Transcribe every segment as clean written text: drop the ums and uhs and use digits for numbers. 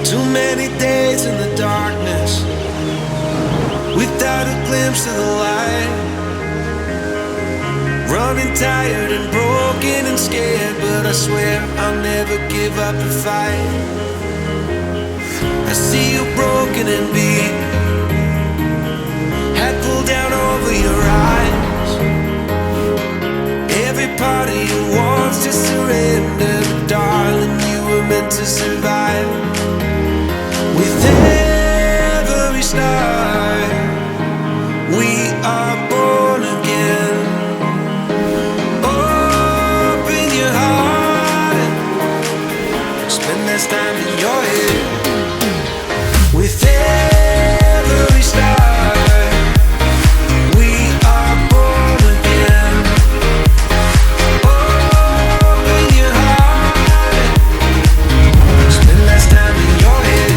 Too many days in the darkness without a glimpse of the light. Running tired and broken and scared, but I swear I'll never give up the fight. I see you broken and beat, head pulled down over your eyes. Every part of you wants to surrender, but darling, you were meant to survive. With every start, we are born again. Open your heart and spend less time in your head. With every start, we are born again. Open your heart and spend less time in your head.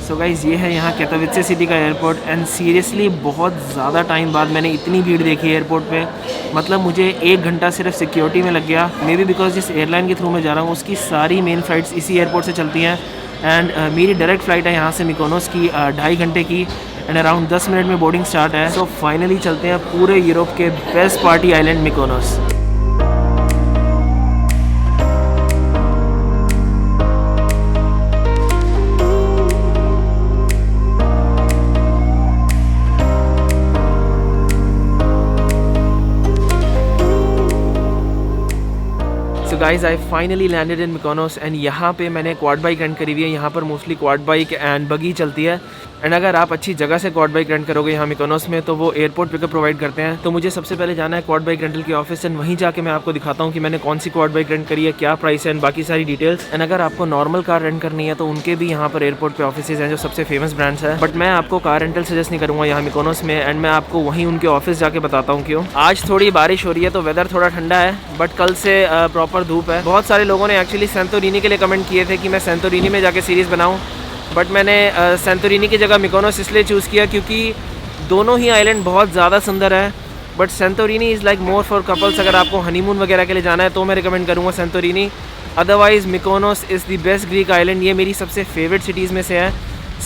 So guys ये है यहाँ कैटोवित्से city का airport and seriously बहुत ज़्यादा time बाद मैंने इतनी भीड़ देखी एयरपोर्ट पे। मतलब मुझे 1 घंटा सिर्फ सिक्योरिटी में लग गया। मे बी बिकॉज जिस एयरलाइन के थ्रू मैं जा रहा हूँ उसकी सारी मेन फ़्लाइट्स इसी एयरपोर्ट से चलती हैं एंड मेरी डायरेक्ट फ़्लाइट है यहाँ से मिकोनोस की 2.5 घंटे की एंड अराउंड 10 मिनट में बोर्डिंग स्टार्ट है। सो फाइनली चलते हैं पूरे यूरोप के best party island Mykonos. So guys I finally landed in Mykonos and यहाँ पे मैंने क्वाड बाइक रेंट करी हुई है। यहाँ पर मोस्टली क्वाड बाइक एंड बगी चलती है एंड अगर आप अच्छी जगह से क्वाड बाइक रेंट करोगे यहाँ मिकोनोस में तो वो एयरपोर्ट पिकअप प्रोवाइड करते हैं। तो मुझे सबसे पहले जाना है क्वाड बाइक रेंटल के ऑफिस एंड वहीं जाके मैं आपको दिखाता हूँ कि मैंने कौन सी क्वाड बाइक रेंट करी है, क्या प्राइस है एंड बाकी सारी डिटेल्स। एंड अगर आपको नॉर्मल कार रेंट करनी है तो उनके भी यहाँ पर एयरपोर्ट पे ऑफिसेज हैं जो सबसे फेमस ब्रांड्स है। बट मैं आपको कार रेंटल सजेस्ट नहीं करूँगा यहाँ मिकोनोस में एंड मैं आपको वहीं उनके ऑफिस जाके बताता हूँ क्यों। आज थोड़ी बारिश हो रही है तो वेदर थोड़ा ठंडा है बट कल से प्रॉपर धूप है। बहुत सारे लोगों ने एक्चुअली सेंटोरिनी के लिए कमेंट किए थे कि मैं सेंटोरिनी में जाके सीरीज़ बनाऊँ बट मैंने सेंटोरिनी की जगह मिकोनोस इसलिए चूज़ किया क्योंकि दोनों ही आइलैंड बहुत ज़्यादा सुंदर है। But Santorini is like more for couples. अगर आपको हनीमून वगैरह के लिए जाना है तो मैं रिकमेंड करूँगा Santorini. Otherwise Mykonos is the best Greek island. ये मेरी सबसे फेवरेट सिटीज़ में से है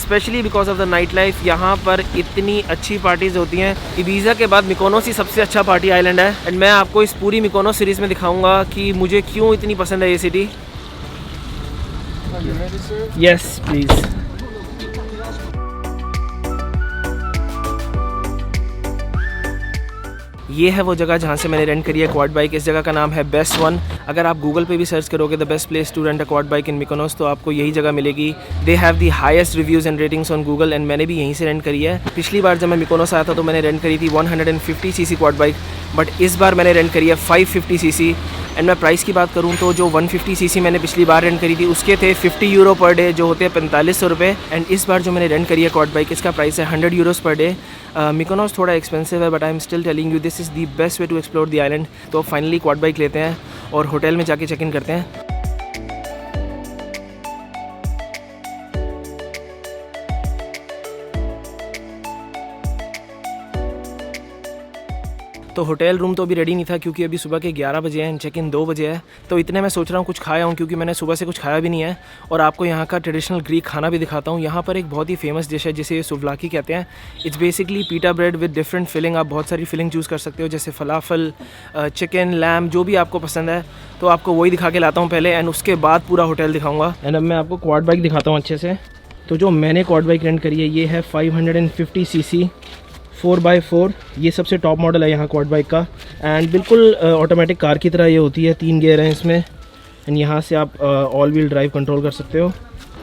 specially because of the night life. यहाँ पर इतनी अच्छी पार्टीज़ होती हैं। इबीज़ा के बाद मिकोनोस ही सबसे अच्छा पार्टी आइलैंड है एंड मैं आपको इस पूरी मिकोनोस सीरीज़ में दिखाऊँगा कि मुझे क्यों इतनी पसंद है ये सिटी। Yes please. ये है वो जगह जहाँ से मैंने रेंट करी है क्वाड बाइक। इस जगह का नाम है बेस्ट वन। अगर आप गूगल पे भी सर्च करोगे the best place to rent a quad bike in Mykonos तो आपको यही जगह मिलेगी। They have the highest reviews and ratings on Google and मैंने भी यहीं से रेंट करी है। पिछली बार जब मैं मिकोनोस आया था तो मैंने रेंट करी थी 150 सीसी क्वाड बाइक बट इस बार मैंने रेंट करी है 550 सीसी। एंड मैं प्राइस की बात करूँ तो जो 150 सीसी मैंने पिछली बार रेंट करी थी उसके थे 50 यूरो पर डे जो होते हैं 4500 रुपये। एंड इस बार जो मैंने रेंट करी है क्वाड बाइक इसका प्राइस है 100 यूरोस पर डे। मिकोनोस थोड़ा एक्सपेंसिव है but I am still telling you this is the best way to explore the island. तो फाइनली क्वाड बाइक लेते हैं और होटल में जाके चेक इन करते हैं। तो होटल रूम तो अभी रेडी नहीं था क्योंकि अभी सुबह के 11 बजे हैं, चेक इन 2 बजे है। तो इतने मैं सोच रहा हूँ कुछ खाया हूँ क्योंकि मैंने सुबह से कुछ खाया भी नहीं है और आपको यहाँ का ट्रेडिशनल ग्रीक खाना भी दिखाता हूँ। यहाँ पर एक बहुत ही फेमस डिश है जिसे सुवलाकी कहते हैं। It's basically pita bread with different filling. आप बहुत सारी फिलिंग चूज़ कर सकते हो जैसे फलाफल, चिकन, लैम, जो भी आपको पसंद है। तो आपको वही दिखा के लाता हूँ पहले एंड उसके बाद पूरा होटल दिखाऊँगा। एंड अब मैं आपको क्वाड बाइक दिखाता हूँ अच्छे से। तो जो मैंने क्वाड बाइक रेंट करी है ये है 550 सीसी 4x4। ये सबसे टॉप मॉडल है यहाँ क्वाड बाइक का एंड बिल्कुल ऑटोमेटिक कार की तरह ये होती है। 3 गियर हैं इसमें एंड यहाँ से आप ऑल व्हील ड्राइव कंट्रोल कर सकते हो।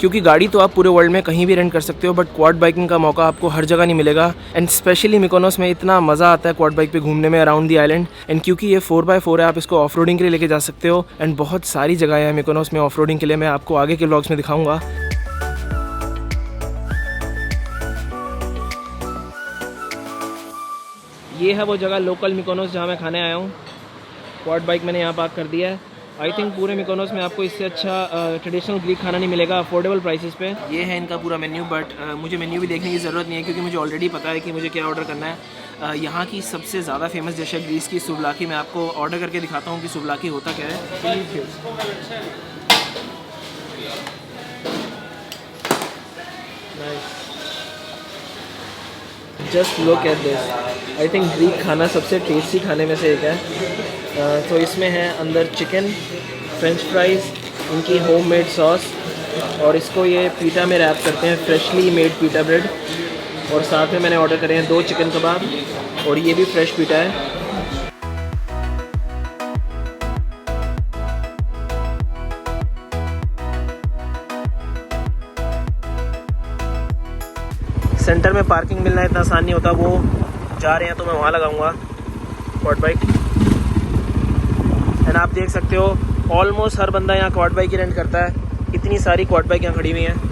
क्योंकि गाड़ी तो आप पूरे वर्ल्ड में कहीं भी रेंट कर सकते हो बट क्वाड बाइकिंग का मौका आपको हर जगह नहीं मिलेगा। एंड स्पेशली मिकोनोस में इतना मज़ा आता है क्वाड बाइक पे घूमने में अराउंड दी आइलैंड। एंड क्योंकि ये 4x4 है आप इसको ऑफ रोडिंग के लिए लेके जा सकते हो एंड बहुत सारी जगह है मिकोनोस में ऑफ रोडिंग के लिए। मैं आपको आगे के व्लॉग्स में दिखाऊँगा। ये है वो जगह लोकल मिकोनोस जहाँ मैं खाने आया हूँ। क्वाड बाइक मैंने यहाँ पार्क कर दिया है आई थिंक पूरे मिकोनोस में आपको इससे अच्छा ट्रेडिशनल ग्रीक खाना नहीं मिलेगा अफोर्डेबल प्राइसेस पे। ये है इनका पूरा मेन्यू, बट मुझे मेन्यू भी देखने की ज़रूरत नहीं है क्योंकि मुझे ऑलरेडी पता है कि मुझे क्या ऑर्डर करना है। यहाँ की सबसे ज़्यादा फेमस डिश है ग्रीस की सुवलाकी। मैं आपको ऑर्डर करके दिखाता हूँ कि सुवलाकी होता क्या है। Just look at this. I think Greek खाना सबसे टेस्टी खाने में से एक है। तो इसमें है अंदर चिकन, फ्रेंच फ्राइज़, इनकी होममेड सॉस, और इसको ये पीटा में रैप करते हैं, फ्रेशली मेड पीटा ब्रेड। और साथ में मैंने ऑर्डर करे हैं 2 चिकन कबाब, और ये भी फ्रेश पीटा है। सेंटर में पार्किंग मिलना इतना आसान नहीं होता, वो जा रहे हैं तो मैं वहाँ लगाऊंगा क्वाड बाइक। एंड आप देख सकते हो ऑलमोस्ट हर बंदा यहाँ क्वाड बाइक ही रेंट करता है। इतनी सारी क्वाड बाइक यहाँ खड़ी हुई हैं।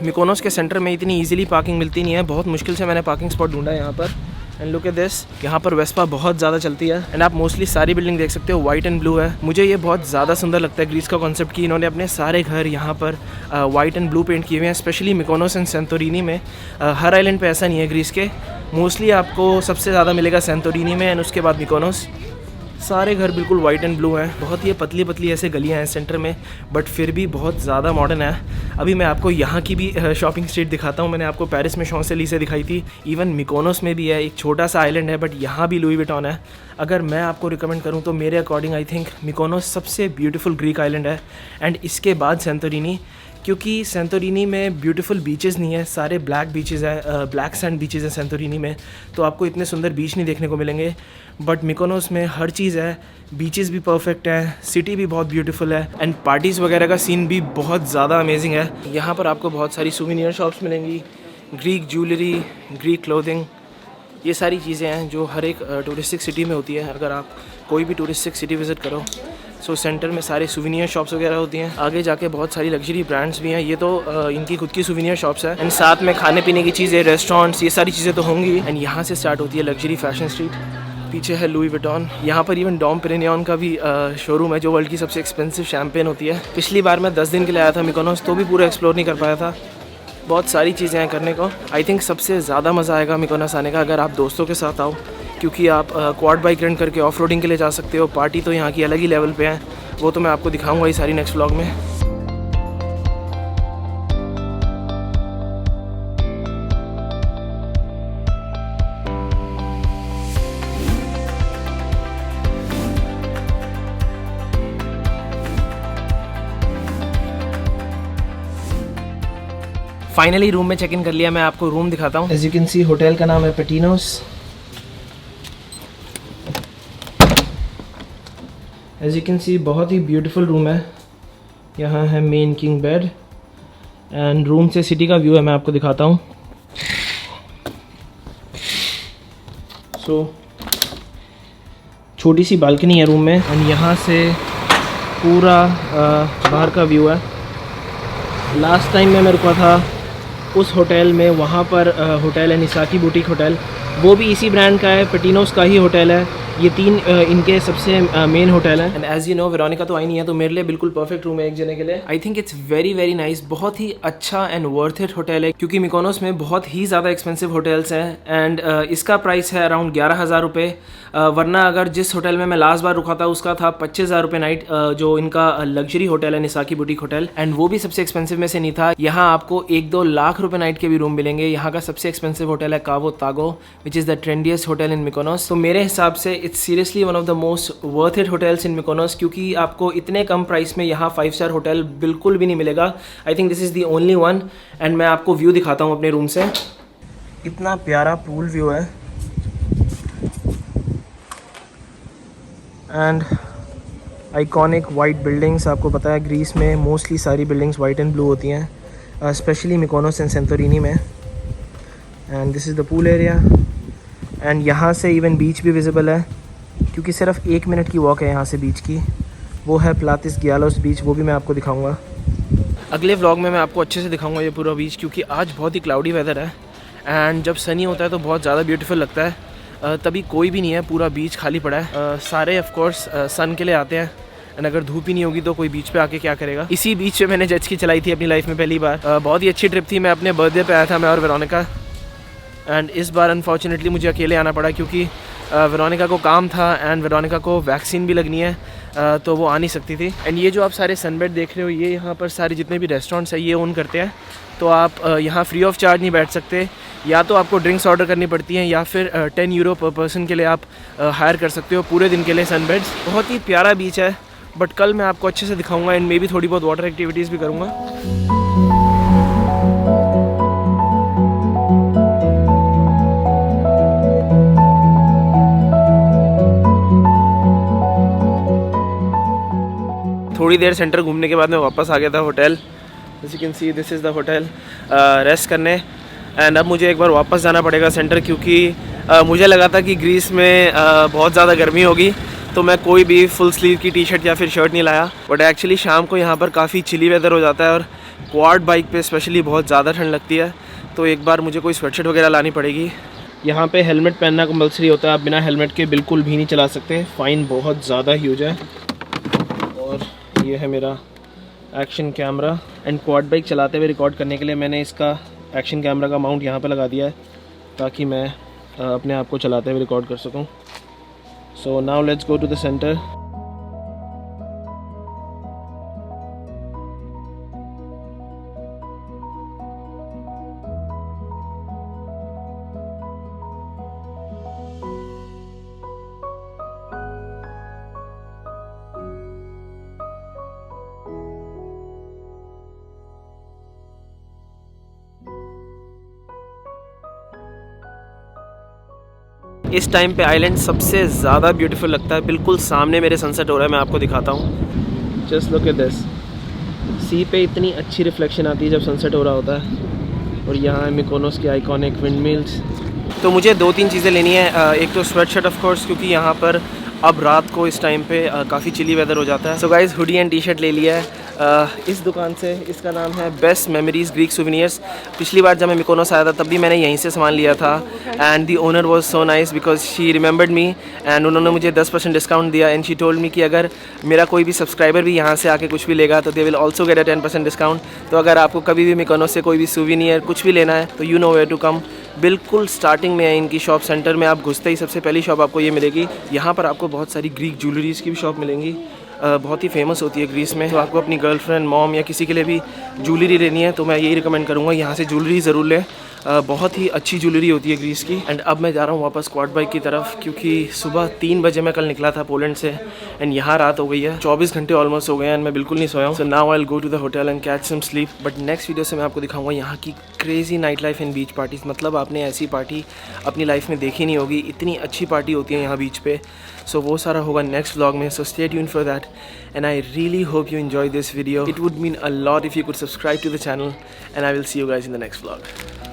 मिकोनोस के सेंटर में इतनी इजीली पार्किंग मिलती नहीं है, बहुत मुश्किल से मैंने पार्किंग स्पॉट ढूंढा है यहाँ पर। एंड लुक एट दिस, यहाँ पर वेस्पा बहुत ज़्यादा चलती है। एंड आप मोस्टली सारी बिल्डिंग देख सकते हो वाइट एंड ब्लू है। मुझे ये बहुत ज़्यादा सुंदर लगता है ग्रीस का कॉन्सेप्ट कि इन्होंने अपने सारे घर यहाँ पर वाइट एंड ब्लू पेंट किए हुए हैं। स्पेशली मिकोनोस एंड सेंटोरिनी में। हर आइलैंड पे ऐसा नहीं है ग्रीस के। मोस्टली आपको सबसे ज़्यादा मिलेगा सेंटोरिनी में, एंड उसके बाद मिकोनोस। सारे घर बिल्कुल वाइट एंड ब्लू हैं। बहुत ही पतली पतली ऐसे गलियां हैं सेंटर में, बट फिर भी बहुत ज़्यादा मॉडर्न है। अभी मैं आपको यहाँ की भी शॉपिंग स्ट्रीट दिखाता हूँ। मैंने आपको पेरिस में शॉन्स-एलीज़े दिखाई थी, इवन मिकोनोस में भी है। एक छोटा सा आइलैंड है, बट यहाँ भी लुई विटॉन है। अगर मैं आपको रिकमेंड करूँ तो मेरे अकॉर्डिंग आई थिंक मिकोनोस सबसे ब्यूटीफुल ग्रीक आइलैंड है, एंड इसके बाद सेंटोरिनी। क्योंकि सेंटोरिनी में ब्यूटीफुल बीचेस नहीं है, सारे ब्लैक बीचेस हैं, ब्लैक सैंड बीचेस हैं सेंटोरिनी में, तो आपको इतने सुंदर बीच नहीं देखने को मिलेंगे। बट मिकोनोस में हर चीज़ है, बीचेस भी परफेक्ट हैं, सिटी भी बहुत ब्यूटीफुल है, एंड पार्टीज़ वगैरह का सीन भी बहुत ज़्यादा अमेजिंग है। यहाँ पर आपको बहुत सारी सूवेनियर शॉप्स मिलेंगी, ग्रीक ज्वेलरी, ग्रीक क्लोथिंग, ये सारी चीज़ें हैं जो हर एक टूरिस्टिक सिटी में होती है। अगर आप कोई भी टूरिस्टिक सिटी विज़िट करो, सो सेंटर में सारे सूवेनियर शॉप्स वगैरह होती हैं। आगे जाके बहुत सारी लग्जरी ब्रांड्स भी हैं। ये तो इनकी खुद की सूवेनियर शॉप्स है, एंड साथ में खाने पीने की चीज़ें, रेस्टोरेंट्स, ये सारी चीज़ें तो होंगी। एंड यहाँ से स्टार्ट होती है लग्जरी फैशन स्ट्रीट। पीछे है लुई विटॉन। यहाँ पर इवन डॉम पेरिनियन का भी शोरूम है, जो वर्ल्ड की सबसे एक्सपेंसिव शैम्पेन होती है। पिछली बार मैं 10 दिन के लिए आया था मिकोनोस, तो भी पूरा एक्सप्लोर नहीं कर पाया था। बहुत सारी चीज़ें हैं करने को। आई थिंक सबसे ज़्यादा मज़ा आएगा मिकोनोस आने का अगर आप दोस्तों के साथ आओ, क्योंकि आप क्वाड बाइक रेंट करके ऑफ रोडिंग के लिए जा सकते हो। पार्टी तो यहाँ की अलग ही लेवल पे है, वो तो मैं आपको दिखाऊंगा ये सारी नेक्स्ट व्लॉग में। फाइनली रूम में चेक इन कर लिया। मैं आपको रूम दिखाता हूँ। As you can see hotel का नाम है Petinos. As you can see बहुत ही ब्यूटीफुल रूम है। यहाँ है main king bed, and room से सिटी का व्यू है, मैं आपको दिखाता हूँ। सो छोटी सी बालकनी है रूम में, एंड यहाँ से पूरा बाहर का व्यू है। लास्ट टाइम मैं रुका था उस होटल में, वहाँ पर होटल है निसाकी बुटीक होटल, वो भी इसी ब्रांड का है, पेटिनोस का ही होटल है। ये 3 इनके सबसे मेन होटल हैं। And as you know Veronica तो आई नहीं है, तो मेरे लिए बिल्कुल परफेक्ट रूम है एक जने के लिए। I think it's very very nice. बहुत ही अच्छा एंड वर्थ इट होटल है, क्योंकि मिकोनोस में बहुत ही ज़्यादा एक्सपेंसिव होटल्स हैं, एंड इसका प्राइस है अराउंड 11,000 रुपये। वरना अगर जिस होटल में मैं लास्ट बार रुका था उसका था 25,000 रुपये नाइट, जो इनका लग्जरी होटल है निसाकी बुटीक होटल, एंड वो भी सबसे एक्सपेंसिव में से नहीं था। यहाँ आपको 1-2 लाख रुपये नाइट के भी रूम मिलेंगे। यहाँ का सबसे एक्सपेंसिव होटल है Cavo Tagoo, which is the trendiest hotel in Mykonos. तो मेरे हिसाब से it's seriously one of the most worth it hotels in Mykonos, क्योंकि आपको इतने कम प्राइस में यहाँ 5 स्टार होटल बिल्कुल भी नहीं मिलेगा। I think this is the only one. And मैं आपको व्यू दिखाता हूँ अपने रूम से। इतना प्यारा पूल व्यू है एंड आइकॉनिक वाइट बिल्डिंग्स। आपको पता है ग्रीस में मोस्टली सारी बिल्डिंग्स वाइट एंड ब्लू होती हैं, स्पेशली मिकोनोस एंड सेंटोरिनी में। And this is the pool area and यहाँ से इवन बीच भी विजिबल है, क्योंकि सिर्फ 1 मिनट की वॉक है यहाँ से बीच की। वो है प्लातिस गियालोस बीच, वो भी मैं आपको दिखाऊंगा अगले व्लॉग में। मैं आपको अच्छे से दिखाऊंगा ये पूरा बीच, क्योंकि आज बहुत ही क्लाउडी वेदर है एंड जब सनी होता है तो बहुत ज़्यादा ब्यूटीफुल लगता है। तभी कोई भी नहीं है, पूरा बीच खाली पड़ा है। सारे ऑफ कोर्स सन के लिए आते हैं एंड अगर धूप ही नहीं होगी तो कोई बीच पे आके क्या करेगा। इसी बीच पे मैंने जेट स्की चलाई थी अपनी लाइफ में पहली बार। बहुत ही अच्छी ट्रिप थी। मैं अपने बर्थडे पे आया था, मैं और वेरोनिका। एंड इस बार अनफॉर्चुनेटली मुझे अकेले आना पड़ा, क्योंकि वेरोनिका को काम था एंड वेरोनिका को वैक्सीन भी लगनी है, तो वो आ नहीं सकती थी। एंड ये जो आप सारे सनबेड देख रहे हो, ये यहाँ पर सारे जितने भी रेस्टोरेंट्स हैं ये ओन करते हैं। तो आप यहाँ फ्री ऑफ चार्ज नहीं बैठ सकते, या तो आपको ड्रिंक्स ऑर्डर करनी पड़ती हैं, या फिर 10 यूरो पर पर्सन के लिए आप हायर कर सकते हो पूरे दिन के लिए सनबेड्स। बहुत ही प्यारा बीच है, बट कल मैं आपको अच्छे से दिखाऊंगा एंड मे भी थोड़ी बहुत वाटर एक्टिविटीज़ भी करूँगा। थोड़ी देर सेंटर घूमने के बाद मैं वापस आ गया था होटल। जैसे you can see this is the hotel, rest करने। एंड अब मुझे एक बार वापस जाना पड़ेगा सेंटर, क्योंकि मुझे लगा था कि ग्रीस में बहुत ज़्यादा गर्मी होगी, तो मैं कोई भी फुल स्लीव की टी शर्ट या फिर शर्ट नहीं लाया। बट एक्चुअली शाम को यहाँ पर काफ़ी चिली वेदर हो जाता है और क्वाड बाइक पे स्पेशली बहुत ज़्यादा ठंड लगती है, तो एक बार मुझे कोई स्वेटशर्ट वगैरह लानी पड़ेगी। यहाँ पे हेलमेट पहनना कंपल्सरी होता है, आप बिना हेलमेट के बिल्कुल भी नहीं चला सकते। फ़ाइन बहुत ज़्यादा ह्यूज है। और ये है मेरा action camera and quad bike चलाते हुए रिकॉर्ड करने के लिए मैंने इसका एक्शन कैमरा का माउंट यहाँ पे लगा दिया है, ताकि मैं अपने आप को चलाते हुए रिकॉर्ड कर सकूँ। So now let's go to the centre. इस टाइम पे आइलैंड सबसे ज़्यादा ब्यूटीफुल लगता है। बिल्कुल सामने मेरे सनसेट हो रहा है, मैं आपको दिखाता हूँ। जस्ट लुक एट दिस, सी पे इतनी अच्छी रिफ्लेक्शन आती है जब सनसेट हो रहा होता है। और यहाँ है मिकोनोस की आइकॉनिक विंड मिल्स। तो मुझे 2-3 चीज़ें लेनी है। एक तो स्वेट शर्ट ऑफ कोर्स, क्योंकि यहाँ पर अब रात को इस टाइम पे काफ़ी चिली वेदर हो जाता है। So guys hoodie and T shirt ले लिया है इस दुकान से। इसका नाम है बेस्ट मेमोरीज़ ग्रीक सुवेनियर्स। पिछली बार जब मैं मिकोनोस आया था तब भी मैंने यहीं से सामान लिया था and the owner was so nice because she remembered me and उन्होंने मुझे 10% डिस्काउंट दिया एंड शी टोल्ड मी कि अगर मेरा कोई भी सब्सक्राइबर भी यहाँ से आके कुछ भी लेगा तो they will also get a 10% discount. तो अगर आपको कभी भी मिकोनोस से कोई भी सुवेनियर कुछ भी लेना है तो you know where to come. बिल्कुल स्टार्टिंग में है इनकी शॉप, सेंटर में आप घुसते ही सबसे पहली शॉप आपको ये मिलेगी। यहाँ पर आपको बहुत सारी ग्रीक ज्वेलरीज़ की भी शॉप मिलेंगी, बहुत ही फेमस होती है ग्रीस में। तो आपको अपनी गर्लफ्रेंड, मॉम या किसी के लिए भी ज्वेलरी लेनी है तो मैं यही रिकमेंड करूँगा, यहाँ से ज्वेलरी ज़रूर लें। बहुत ही अच्छी ज्वेलरी होती है ग्रीस की। एंड अब मैं जा रहा हूँ वापस क्वाड बाइक की तरफ, क्योंकि सुबह 3 बजे मैं कल निकला था पोलैंड से एंड यहाँ रात हो गई है। 24 घंटे ऑलमोस्ट हो गए हैं एंड मैं बिल्कुल नहीं सोया हूँ। So now I will go to the hotel and catch some sleep. But next video से मैं आपको दिखाऊंगा यहाँ की crazy night life in beach parties. मतलब आपने ऐसी पार्टी अपनी लाइफ में देखी नहीं होगी, इतनी अच्छी पार्टी होती है यहाँ बीच पे। सो वो सारा होगा नेक्स्ट व्लॉग में, so stay tuned for that and I really hope you enjoy this video. It would mean a lot if you could subscribe to the channel and I will see you guys in the next vlog.